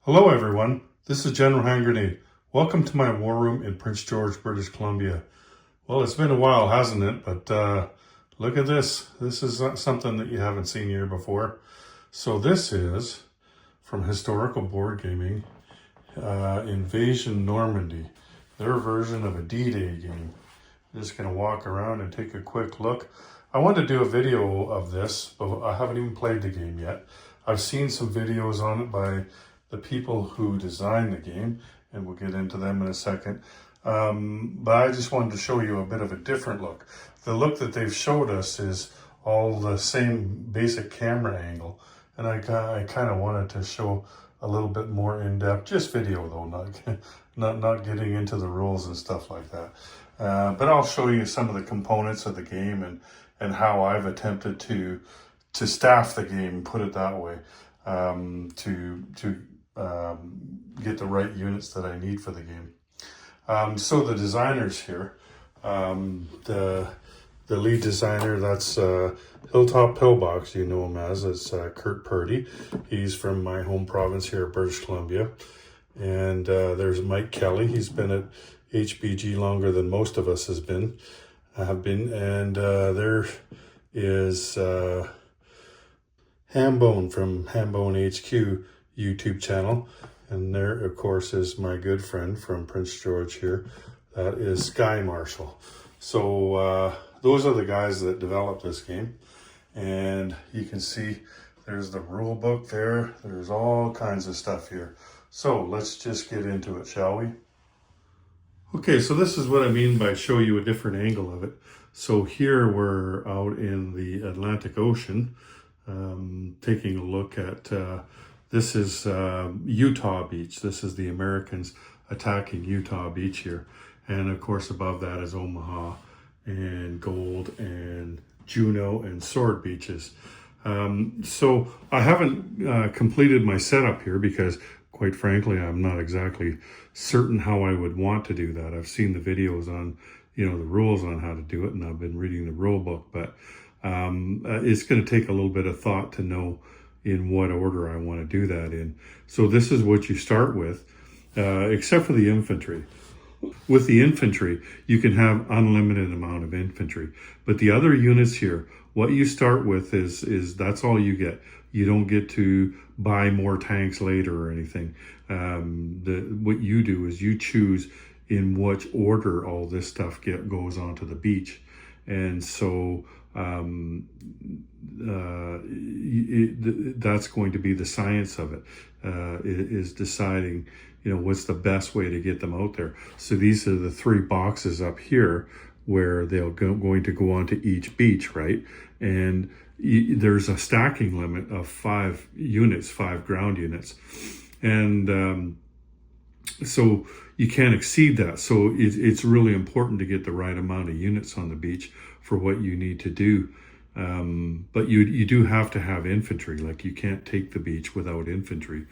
Hello everyone, this is General Hand Grenade. Welcome to my war room in Prince George, British Columbia. Well, it's been a while, hasn't it? But look at this. This is something that you haven't seen here before. So this is from Historical Board Gaming, Invasion Normandy, their version of a D-Day game. I'm just going to walk around and take a quick look. I want to do a video of this, but I haven't even played the game yet. I've seen some videos on it by the people who designed the game, and we'll get into them in a second. But I just wanted to show you a bit of a different look. The look that they've showed us is all the same basic camera angle, and I kind of wanted to show a little bit more in-depth, just video though, not getting into the rules and stuff like that. But I'll show you some of the components of the game and how I've attempted to staff the game, put it that way, to get the right units that I need for the game. So the designers here, the lead designer, that's Hilltop Pillbox, you know him as, it's Kurt Purdy. He's from my home province here, British Columbia. And there's Mike Kelly. He's been at HBG longer than most of us have been. And there is Hambone from Hambone HQ YouTube channel, and there of course is my good friend from Prince George here, that is Sky Marshall. So those are the guys that developed this game, and you can see there's the rule book there, there's all kinds of stuff here. So let's just get into it, shall we? Okay, so this is what I mean by show you a different angle of it. So here we're out in the Atlantic Ocean, taking a look at this is Utah Beach. This is the Americans attacking Utah Beach here. And of course above that is Omaha and Gold and Juneau and Sword beaches. So I haven't completed my setup here because quite frankly, I'm not exactly certain how I would want to do that. I've seen the videos on, the rules on how to do it, and I've been reading the rule book, but it's going to take a little bit of thought to know in what order I want to do that in. So this is what you start with, except for the infantry. With the infantry, you can have unlimited amount of infantry, but the other units here, what you start with is that's all you get. You don't get to buy more tanks later or anything. What you do is you choose in which order all this stuff goes onto the beach. And so that's going to be the science of it, is deciding, what's the best way to get them out there. So these are the 3 boxes up here where they're going to go onto each beach, right? And there's a stacking limit of 5 units, 5 ground units. And so you can't exceed that. So it's really important to get the right amount of units on the beach for what you need to do. But you do have to have infantry. Like, you can't take the beach without infantry.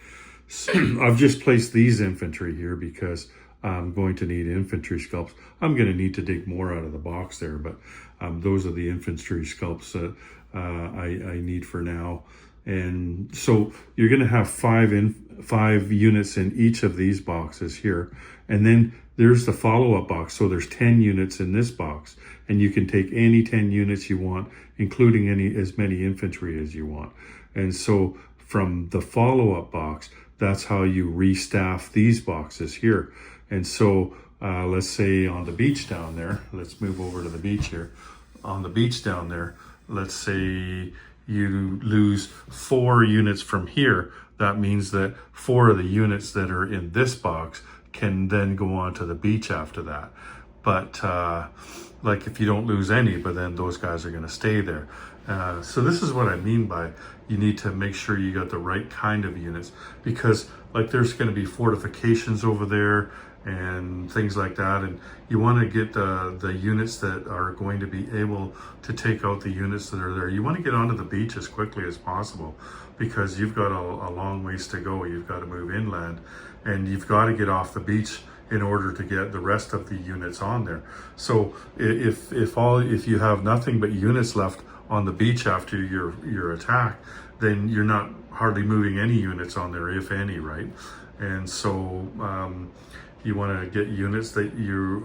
So I've just placed these infantry here because I'm going to need infantry sculpts. I'm going to need to dig more out of the box there, but those are the infantry sculpts that I need for now. And so you're going to have 5 units in each of these boxes here. And then there's the follow-up box. So there's 10 units in this box, and you can take any 10 units you want, including as many infantry as you want. And so from the follow-up box, that's how you restaff these boxes here. And so let's say on the beach down there, let's move over to the beach here. On the beach down there, let's say you lose 4 units from here. That means that 4 of the units that are in this box can then go on to the beach after that. But like if you don't lose any, but then those guys are going to stay there. So this is what I mean by you need to make sure you got the right kind of units, because like there's going to be fortifications over there and things like that, and you want to get the units that are going to be able to take out the units that are there. You want to get onto the beach as quickly as possible, because you've got a long ways to go. You've got to move inland, and you've got to get off the beach in order to get the rest of the units on there. So if you have nothing but units left on the beach after your attack, then you're not hardly moving any units on there, if any, right? And so you want to get units that you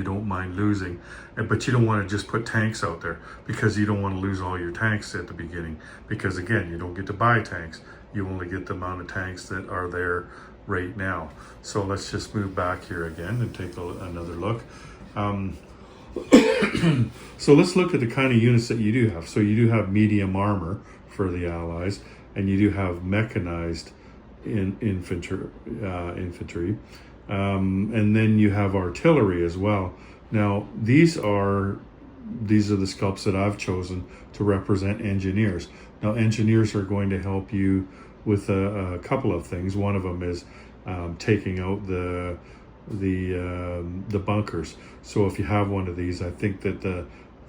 don't mind losing, but you don't want to just put tanks out there, because you don't want to lose all your tanks at the beginning, because again, you don't get to buy tanks. You only get the amount of tanks that are there right now. So let's just move back here again and take another look. So let's look at the kind of units that you do have. So you do have medium armor for the Allies, and you do have mechanized infantry, and then you have artillery as well. Now these are the sculpts that I've chosen to represent engineers. Now engineers are going to help you with a couple of things. One of them is taking out the bunkers. So if you have one of these, I think that the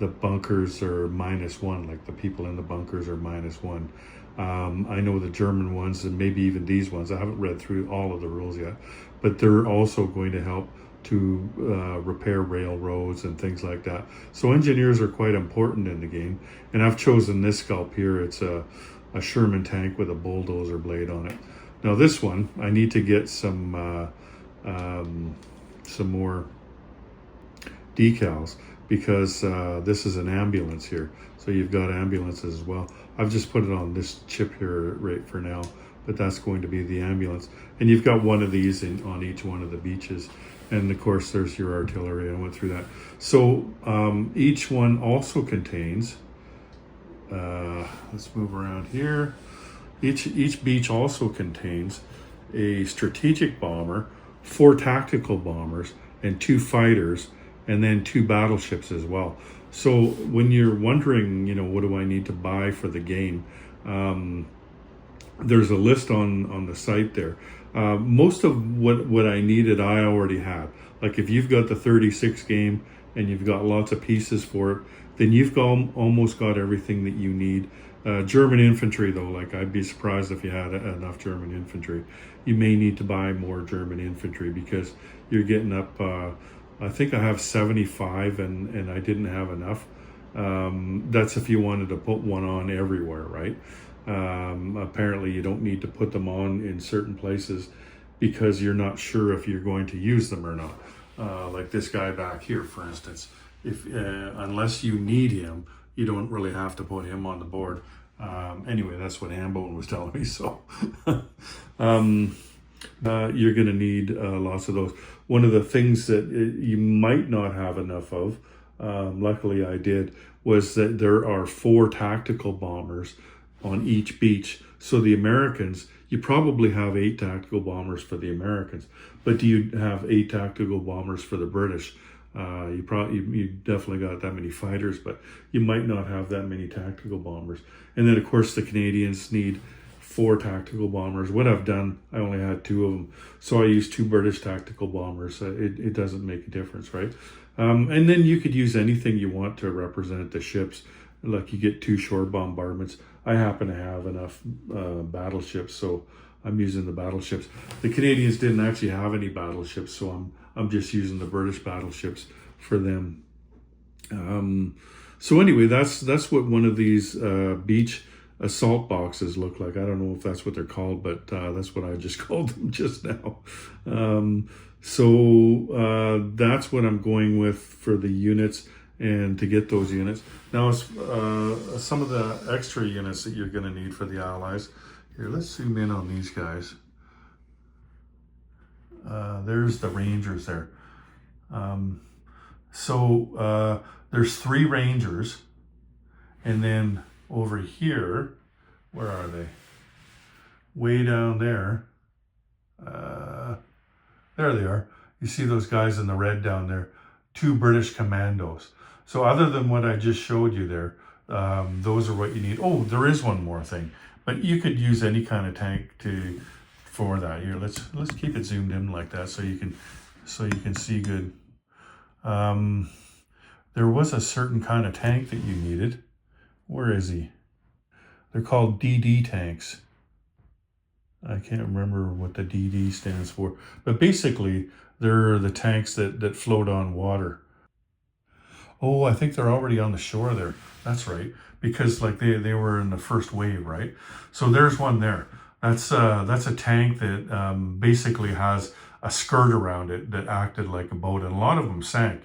bunkers are -1, like the people in the bunkers are -1. I know the German ones, and maybe even these ones, I haven't read through all of the rules yet, but they're also going to help to repair railroads and things like that. So engineers are quite important in the game, and I've chosen this sculpt here. It's a Sherman tank with a bulldozer blade on it. Now this one, I need to get some more decals, because this is an ambulance here. So you've got ambulances as well. I've just put it on this chip here right for now, but that's going to be the ambulance. And you've got one of these on each one of the beaches. And of course there's your artillery. I went through that. So each one also contains, let's move around here. Each beach also contains a strategic bomber, 4 tactical bombers, and 2 fighters, and then 2 battleships as well. So when you're wondering, what do I need to buy for the game, there's a list on the site there. Most of what I needed, I already have. Like if you've got the 36 game and you've got lots of pieces for it, then you've almost got everything that you need. German infantry, though, like I'd be surprised if you had enough German infantry. You may need to buy more German infantry, because you're getting up, I think I have 75 and I didn't have enough. That's if you wanted to put one on everywhere, right? Apparently you don't need to put them on in certain places because you're not sure if you're going to use them or not. Like this guy back here, for instance, unless you need him, you don't really have to put him on the board. Anyway, that's what Airborne was telling me. So you're going to need lots of those. One of the things that you might not have enough of, luckily I did, was that there are 4 tactical bombers on each beach. So the Americans, you probably have 8 tactical bombers for the Americans, but do you have 8 tactical bombers for the British? You definitely got that many fighters, but you might not have that many tactical bombers. And then of course the Canadians need 4 tactical bombers. What I've done, I only had 2 of them, so I used 2 British tactical bombers. It doesn't make a difference, right? And then you could use anything you want to represent the ships. Like you get 2 shore bombardments. I happen to have enough battleships, so I'm using the battleships. The Canadians didn't actually have any battleships, so I'm just using the British battleships for them. So anyway, that's what one of these beach assault boxes look like. I don't know if that's what they're called, but that's what I just called them just now. So that's what I'm going with for the units and to get those units. Now, some of the extra units that you're going to need for the Allies. Here, let's zoom in on these guys. There's the Rangers there. There's 3 Rangers, and then over here, where are they? Way down there. There they are. You see those guys in the red down there? 2 British commandos. So other than what I just showed you there, those are what you need. Oh, there is one more thing, but you could use any kind of tank for that. Here, let's keep it zoomed in like that so you can see good. There was a certain kind of tank that you needed. Where is he? They're called DD tanks. I can't remember what the DD stands for, but basically they're the tanks that float on water. Oh, I think they're already on the shore there. That's right. Because like they were in the first wave, right? So there's one there. That's a tank that basically has a skirt around it that acted like a boat, and a lot of them sank,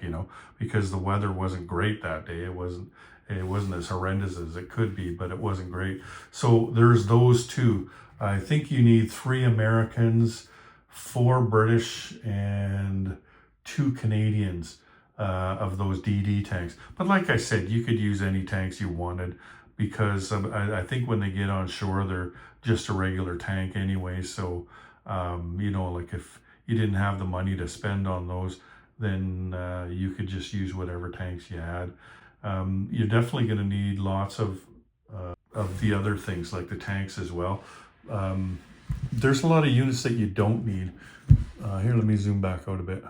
because the weather wasn't great that day. It wasn't as horrendous as it could be, but it wasn't great. So there's those two. I think you need 3 Americans, 4 British, and 2 Canadians of those DD tanks. But like I said, you could use any tanks you wanted, because I think when they get on shore, they're just a regular tank anyway. So, like if you didn't have the money to spend on those, then you could just use whatever tanks you had. You're definitely going to need lots of the other things like the tanks as well. There's a lot of units that you don't need. Here, let me zoom back out a bit.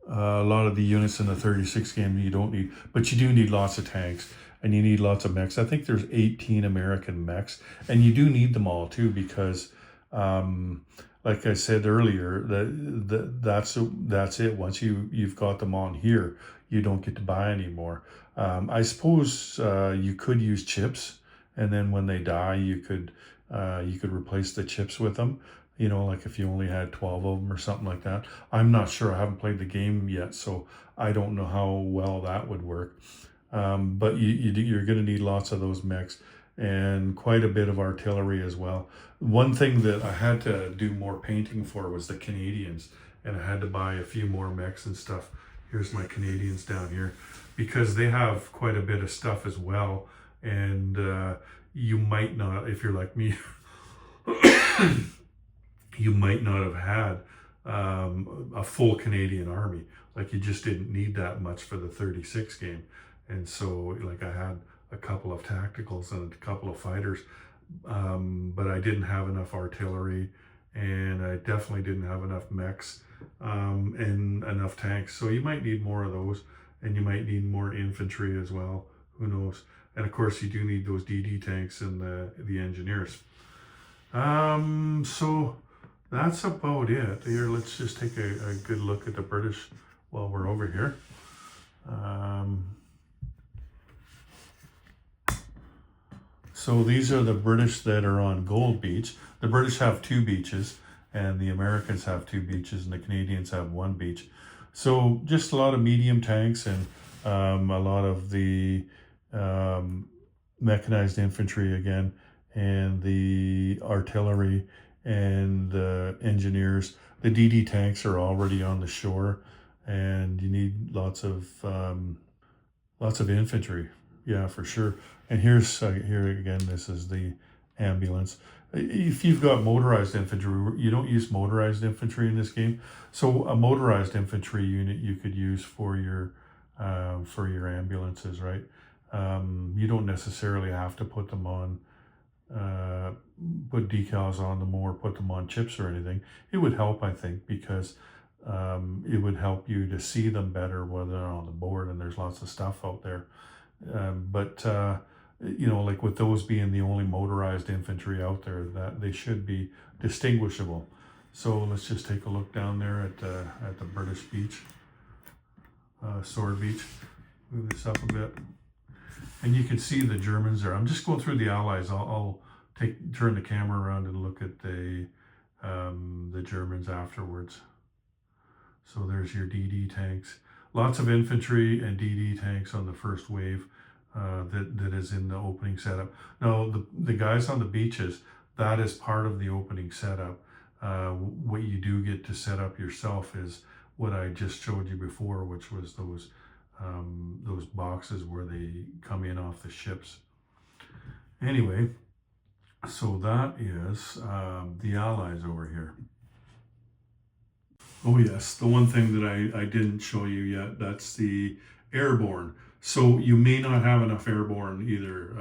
A lot of the units in the 36 game you don't need, but you do need lots of tanks, and you need lots of mechs. I think there's 18 American mechs, and you do need them all too, because like I said earlier, that's it. Once you've got them on here, you don't get to buy anymore. I suppose you could use chips, and then when they die, you could replace the chips with them. Like if you only had 12 of them or something like that. I'm not sure. I haven't played the game yet, so I don't know how well that would work. But you're going to need lots of those mechs and quite a bit of artillery as well. One thing that I had to do more painting for was the Canadians, and I had to buy a few more mechs and stuff. Here's my Canadians down here, because they have quite a bit of stuff as well. And you might not, if you're like me, you might not have had a full Canadian army. Like you just didn't need that much for the 36 game. And so like I had a couple of tacticals and a couple of fighters, but I didn't have enough artillery, and I definitely didn't have enough mechs and enough tanks. So you might need more of those, and you might need more infantry as well. Who knows? And of course you do need those DD tanks and the engineers. So that's about it. Here, let's just take a good look at the British while we're over here. So these are the British that are on Gold Beach. The British have 2 beaches, and the Americans have 2 beaches, and the Canadians have 1 beach. So just a lot of medium tanks, and a lot of the mechanized infantry again, and the artillery and the engineers. The DD tanks are already on the shore, and you need lots of infantry. Yeah, for sure. And here's here again, this is the ambulance. If you've got motorized infantry, you don't use motorized infantry in this game. So a motorized infantry unit you could use for your ambulances, right? You don't necessarily have to put them on, put decals on them or put them on chips or anything. It would help, I think, because it would help you to see them better when they're on the board, and there's lots of stuff out there. But like with those being the only motorized infantry out there, that they should be distinguishable. So let's just take a look down there at the British beach, Sword Beach. Move this up a bit, and you can see the Germans there. I'm just going through the Allies. I'll turn the camera around and look at the Germans afterwards. So there's your DD tanks. Lots of infantry and DD tanks on the first wave that is in the opening setup. Now, the guys on the beaches, that is part of the opening setup. What you do get to set up yourself is what I just showed you before, which was those boxes where they come in off the ships. Anyway, so that is the Allies over here. Oh yes, the one thing that I didn't show you yet, that's the Airborne. So you may not have enough Airborne either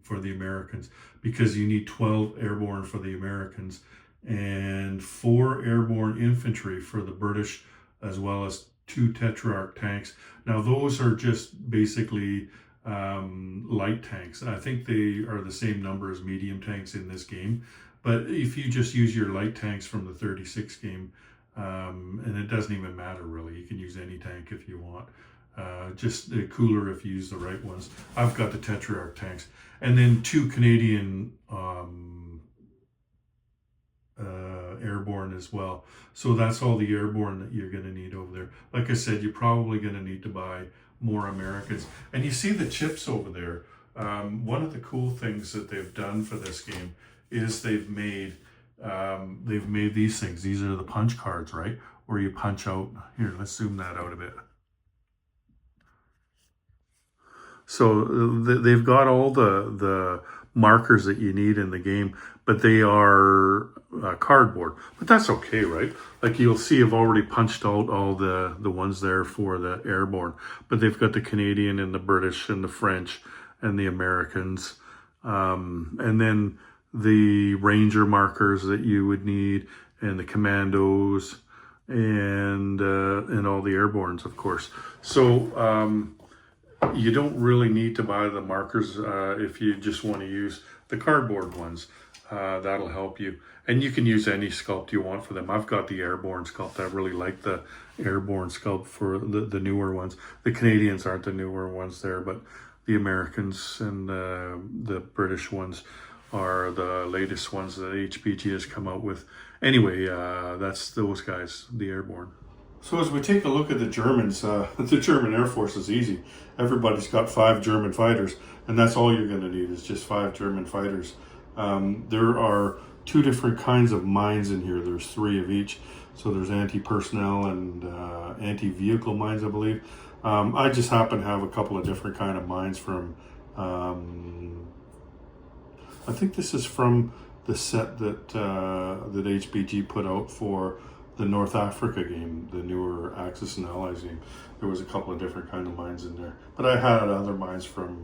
for the Americans, because you need 12 Airborne for the Americans and 4 Airborne infantry for the British, as well as 2 Tetrarch tanks. Now those are just basically light tanks. I think they are the same number as medium tanks in this game, but if you just use your light tanks from the 36 game, And it doesn't even matter really. You can use any tank if you want. Just cooler if you use the right ones. I've got the Tetrarch tanks. And then 2 Canadian Airborne as well. So that's all the Airborne that you're going to need over there. Like I said, you're probably going to need to buy more Americans. And you see the chips over there. One of the cool things that they've done for this game is they've made these things. These are the punch cards, right? Where you punch out. Here, let's zoom that out a bit. So they've got all the markers that you need in the game, but they are cardboard. But that's okay, right? Like you'll see, I've already punched out all the ones there for the Airborne, but they've got the Canadian and the British and the French and the Americans, and then the Ranger markers that you would need, and the Commandos, and all the Airbornes, of course. So you don't really need to buy the markers if you just want to use the cardboard ones. That'll help you. And you can use any sculpt you want for them. I've got the Airborne sculpt. I really like the Airborne sculpt for the newer ones. The Canadians aren't the newer ones there, but the Americans and the British ones are the latest ones that HPG has come out with. Anyway, that's those guys, the Airborne. So as we take a look at the Germans, the German Air Force is easy. Everybody's got 5 German fighters, and that's all you're going to need is just 5 German fighters. There are 2 different kinds of mines in here. There's 3 of each. So there's anti-personnel and anti-vehicle mines, I believe. I just happen to have a couple of different kind of mines from, I think this is from the set that HBG put out for the North Africa game, the newer Axis and Allies game. There was a couple of different kind of mines in there, but I had other mines from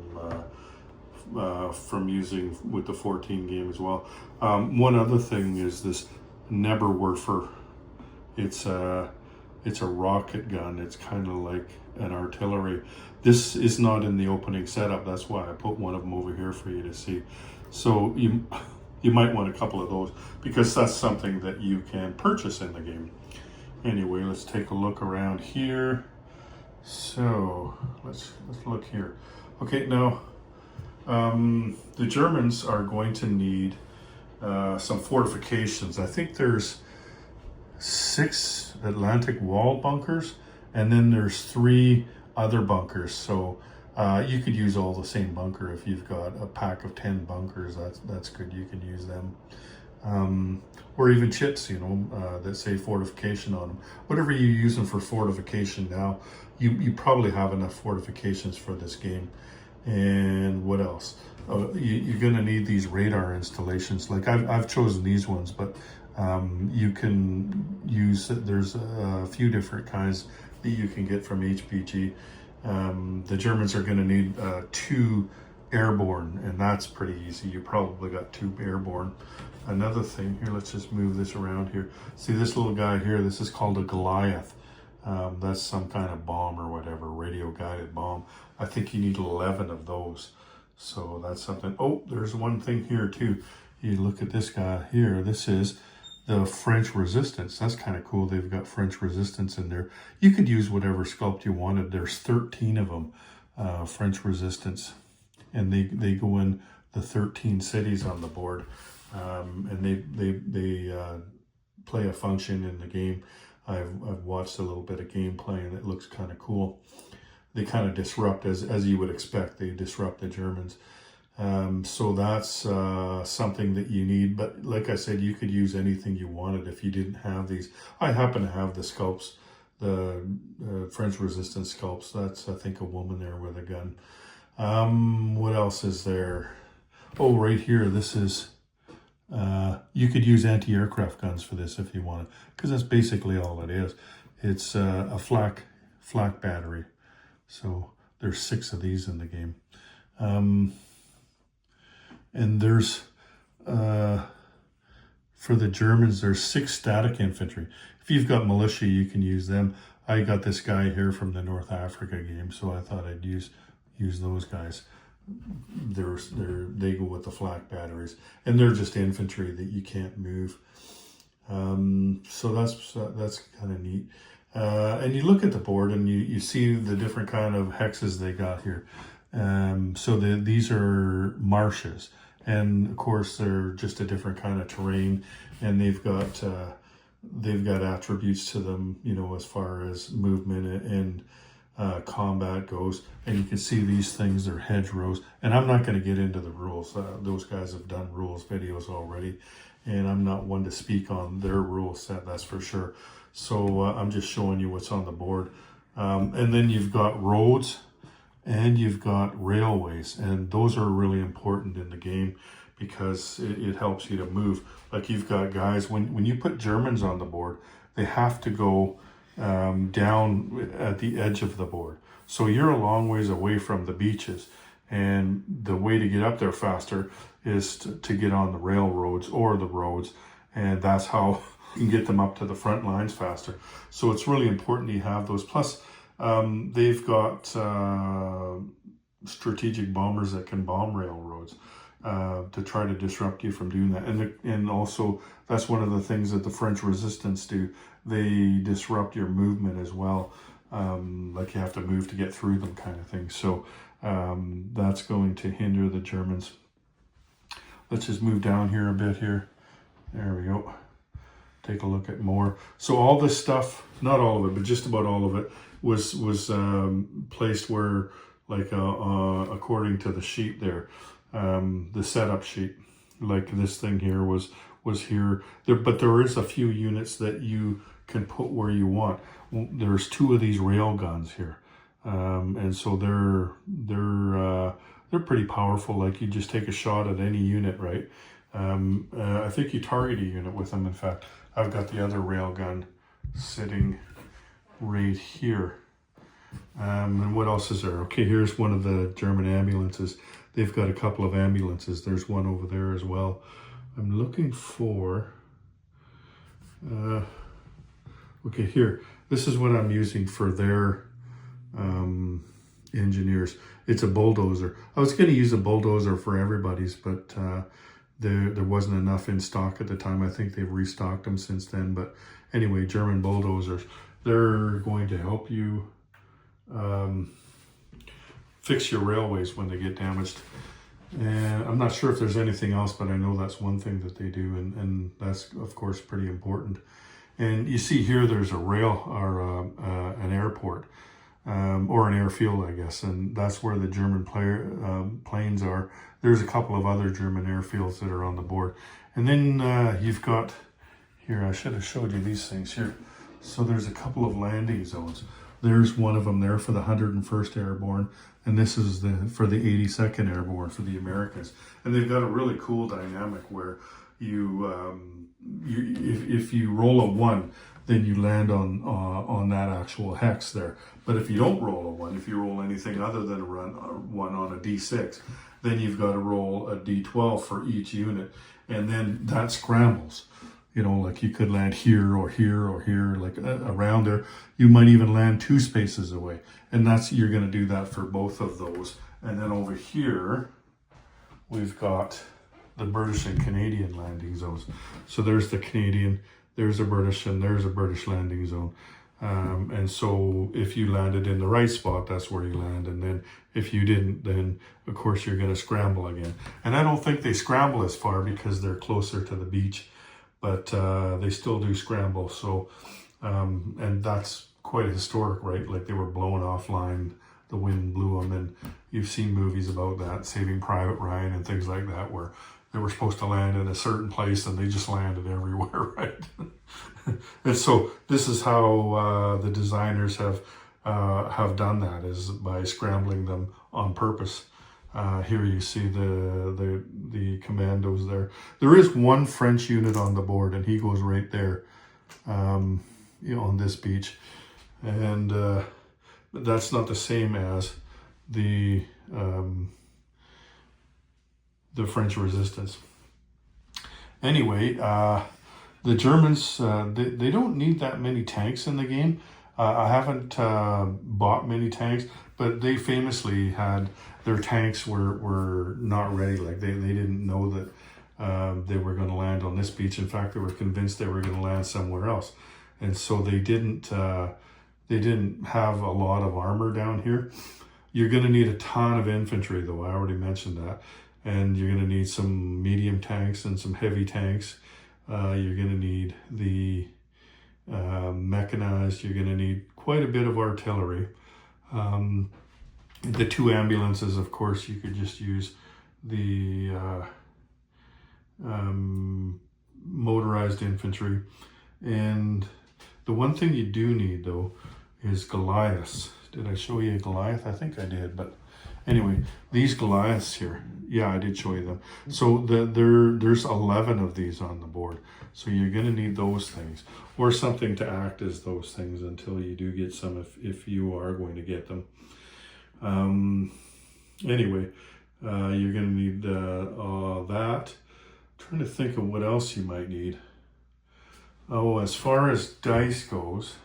using with the 14 game as well. One other thing is this Neberwerfer. It's a rocket gun. It's kind of like an artillery. This is not in the opening setup. That's why I put one of them over here for you to see. So you might want a couple of those because that's something that you can purchase in the game. Anyway, let's take a look around here. So let's look here. Okay, now the Germans are going to need some fortifications. I think there's 6 Atlantic wall bunkers, and then there's 3 other bunkers. So you could use all the same bunker. If you've got a pack of 10 bunkers, that's good. You can use them. Or even chips, that say fortification on them. Whatever you use them for fortification now, you probably have enough fortifications for this game. And what else? You're going to need these radar installations. Like I've chosen these ones, but you can use, there's a few different kinds that you can get from HPG. The Germans are going to need 2 Airborne, and that's pretty easy. You probably got 2 Airborne. Another thing here, let's just move this around here. See this little guy here, this is called a Goliath. That's some kind of bomb or whatever, radio guided bomb. I think you need 11 of those. So that's something. Oh, there's one thing here too. You look at this guy here, this is the French resistance. That's kind of cool. They've got French resistance in there. You could use whatever sculpt you wanted. There's 13 of them, French resistance. And they go in the 13 cities on the board. And they play a function in the game. I've watched a little bit of gameplay and it looks kind of cool. They kind of disrupt, as you would expect, they disrupt the Germans. So that's something that you need. But like I said, you could use anything you wanted if you didn't have these. I happen to have the sculpts, the French resistance sculpts. That's, I think, a woman there with a gun. What else is there? Oh, right here, this is, you could use anti-aircraft guns for this if you wanted, because that's basically all it is. It's a flak battery. So there's 6 of these in the game. And there's, for the Germans, there's 6 static infantry. If you've got militia, you can use them. I got this guy here from the North Africa game, so I thought I'd use those guys. They go with the flak batteries, and they're just infantry that you can't move. So that's kind of neat. And you look at the board and you see the different kind of hexes they got here. So these are marshes, and of course they're just a different kind of terrain, and they've got attributes to them, you know, as far as movement and combat goes. And you can see these things, they're hedgerows, and I'm not going to get into the rules. Those guys have done rules videos already, and I'm not one to speak on their rule set, that's for sure. So I'm just showing you what's on the board. And then you've got roads and you've got railways, and those are really important in the game because it helps you to move. Like you've got guys, when you put Germans on the board, they have to go down at the edge of the board. So you're a long ways away from the beaches, and the way to get up there faster is to get on the railroads or the roads, and that's how you can get them up to the front lines faster. So it's really important you have those. Plus, they've got strategic bombers that can bomb railroads to try to disrupt you from doing that. And also, that's one of the things that the French resistance do. They disrupt your movement as well. Like you have to move to get through them, kind of thing. So that's going to hinder the Germans. Let's just move down here a bit here. There we go. Take a look at more. So all this stuff, not all of it, but just about all of it, was placed where, like, according to the sheet there, the setup sheet, like this thing here was here. But there is a few units that you can put where you want. There's 2 of these rail guns here, and so they're pretty powerful. Like you just take a shot at any unit, right? I think you target a unit with them. In fact, I've got the other rail gun sitting right here. And what else is there? Okay, here's one of the German ambulances. They've got a couple of ambulances. There's one over there as well. I'm looking for, okay, here. This is what I'm using for their engineers. It's a bulldozer. I was going to use a bulldozer for everybody's, but there wasn't enough in stock at the time. I think they've restocked them since then. But anyway, German bulldozers, they're going to help you fix your railways when they get damaged. And I'm not sure if there's anything else, but I know that's one thing that they do, and that's of course pretty important. And you see here there's a rail or an airport or an airfield, I guess, and that's where the German planes are. There's a couple of other German airfields that are on the board. And then you've got, here, I should have showed you these things here. So there's a couple of landing zones. There's one of them there for the 101st Airborne, and this is for the 82nd Airborne for the Americans. And they've got a really cool dynamic where if you roll a 1, then you land on that actual hex there. But if you don't roll a 1, if you roll anything other than a 1 on a D6, then you've got to roll a D12 for each unit, and then that scrambles. You know, like you could land here or here or here, like around there. You might even land 2 spaces away. And you're going to do that for both of those. And then over here, we've got the British and Canadian landing zones. So there's the Canadian, there's a British, and there's a British landing zone. And so if you landed in the right spot, that's where you land. And then if you didn't, then of course you're going to scramble again. And I don't think they scramble as far because they're closer to the beach. But they still do scramble. So, and that's quite historic, right? Like they were blown offline, the wind blew them, and you've seen movies about that, Saving Private Ryan and things like that, where they were supposed to land in a certain place and they just landed everywhere, right? And so this is how the designers have done that, is by scrambling them on purpose. Here you see the commandos there. There is one French unit on the board, and he goes right there, you know, on this beach. And that's not the same as the French resistance. Anyway, the Germans, they don't need that many tanks in the game. I haven't bought many tanks, but they famously had their tanks were not ready. Like they didn't know that they were going to land on this beach. In fact, they were convinced they were going to land somewhere else. And so they didn't have a lot of armor down here. You're going to need a ton of infantry, though. I already mentioned that. And you're going to need some medium tanks and some heavy tanks. You're going to need the mechanized. You're going to need quite a bit of artillery. The 2 ambulances, of course, you could just use the motorized infantry. And the one thing you do need, though, is Goliaths. Did I show you a Goliath? I think I did, but anyway, these Goliaths here, yeah, I did show you them. So there's 11 of these on the board. So you're going to need those things, or something to act as those things until you do get some, if you are going to get them. Anyway, you're going to need that. I'm trying to think of what else you might need. Oh, as far as dice goes,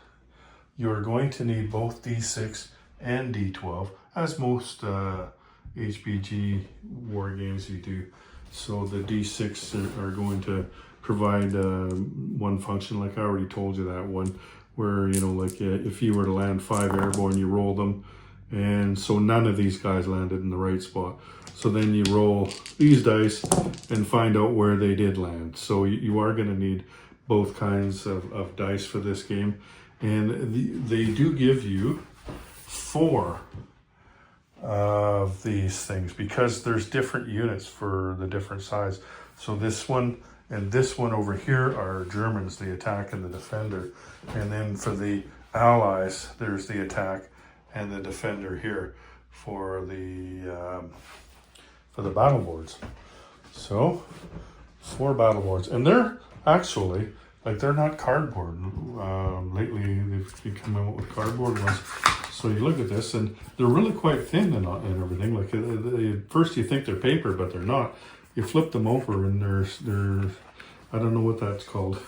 you're going to need both D6 and D12, as most HBG war games you do. So the D6 are going to provide one function, like I already told you that one, where, you know, like if you were to land 5 airborne, you roll them, and so none of these guys landed in the right spot. So then you roll these dice and find out where they did land. So you are going to need both kinds of dice for this game. And they do give you 4 of these things, because there's different units for the different size. So this one and this one over here are Germans, the attack and the defender. And then for the Allies, there's the attack and the defender here for the battle boards. So 4 battle boards, and they're actually, like, they're not cardboard. Lately they've been coming out with cardboard ones. So you look at this, and they're really quite thin and everything. Like, at first you think they're paper, but they're not. You flip them over, and there's I don't know what that's called,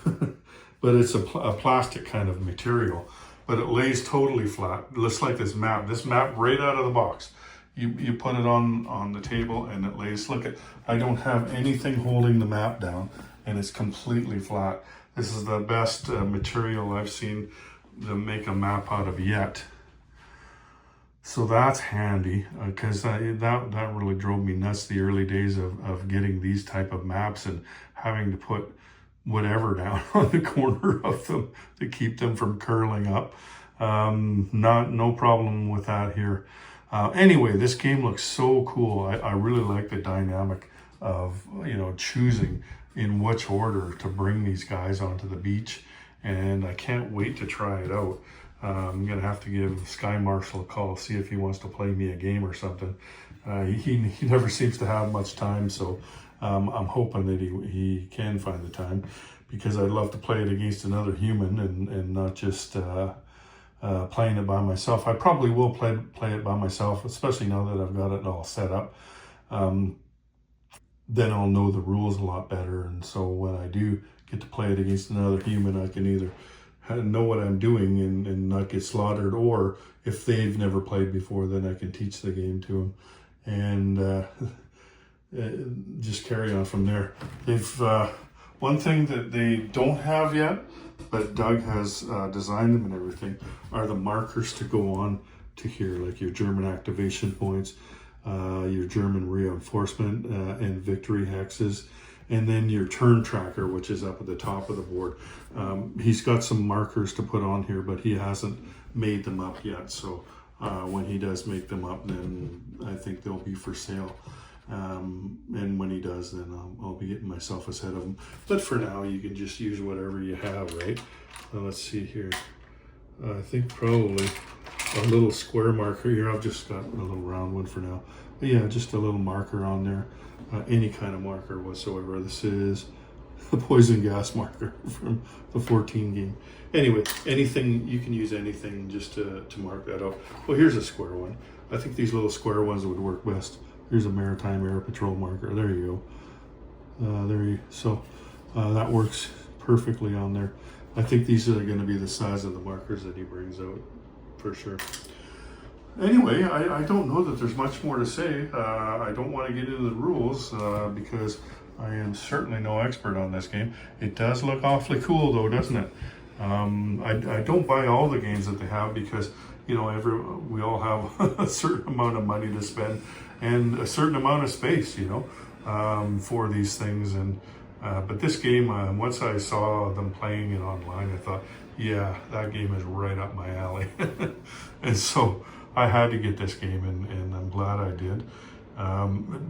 but it's a plastic kind of material. But it lays totally flat, just like this map. This map right out of the box. You put it on the table, and it lays. Look at, I don't have anything holding the map down, and it's completely flat. This is the best material I've seen them make a map out of yet. So that's handy, because that really drove me nuts the early days of getting these type of maps and having to put whatever down on the corner of them to keep them from curling up. No problem with that here. Anyway, this game looks so cool. I really like the dynamic of, you know, choosing in which order to bring these guys onto the beach, and I can't wait to try it out. I'm gonna have to give Sky Marshal a call, see if he wants to play me a game or something. He never seems to have much time, so I'm hoping that he can find the time, because I'd love to play it against another human and not just playing it by myself. I probably will play it by myself, especially now that I've got it all set up. Then I'll know the rules a lot better, and so when I do get to play it against another human, I can either know what I'm doing and not get slaughtered, or if they've never played before, then I can teach the game to them, and just carry on from there. They've one thing that they don't have yet, but Doug has designed them and everything, are the markers to go on to here, like your German activation points, your German reinforcement and victory hexes, and then your turn tracker, which is up at the top of the board. He's got some markers to put on here, but he hasn't made them up yet. So when he does make them up, then I think they'll be for sale. And when he does, then I'll be getting myself a set of them. But for now, you can just use whatever you have, right? Let's see here. I think probably a little square marker here. I've just got a little round one for now. But yeah, just a little marker on there. Any kind of marker whatsoever. This is the poison gas marker from the 14 game. Anyway, anything, you can use anything just to mark that out. Well, here's a square one. I think these little square ones would work best. Here's a Maritime Air Patrol marker. There you go. So that works perfectly on there. I think these are going to be the size of the markers that he brings out for sure. Anyway, I don't know that there's much more to say. I don't want to get into the rules because I am certainly no expert on this game. It does look awfully cool though, doesn't it? I don't buy all the games that they have because, you know, we all have a certain amount of money to spend and a certain amount of space, you know, for these things. And but this game, once I saw them playing it online, I thought, yeah, that game is right up my alley. And so I had to get this game, and I'm glad I did.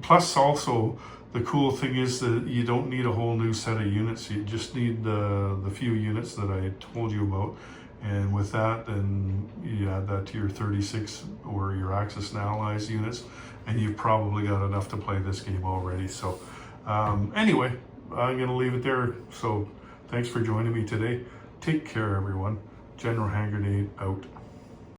Plus, also, the cool thing is that you don't need a whole new set of units. You just need the few units that I told you about. And with that, then you add that to your 36 or your Axis and Allies units, and you've probably got enough to play this game already. So anyway, I'm going to leave it there. So thanks for joining me today. Take care, everyone. General Hand Grenade out.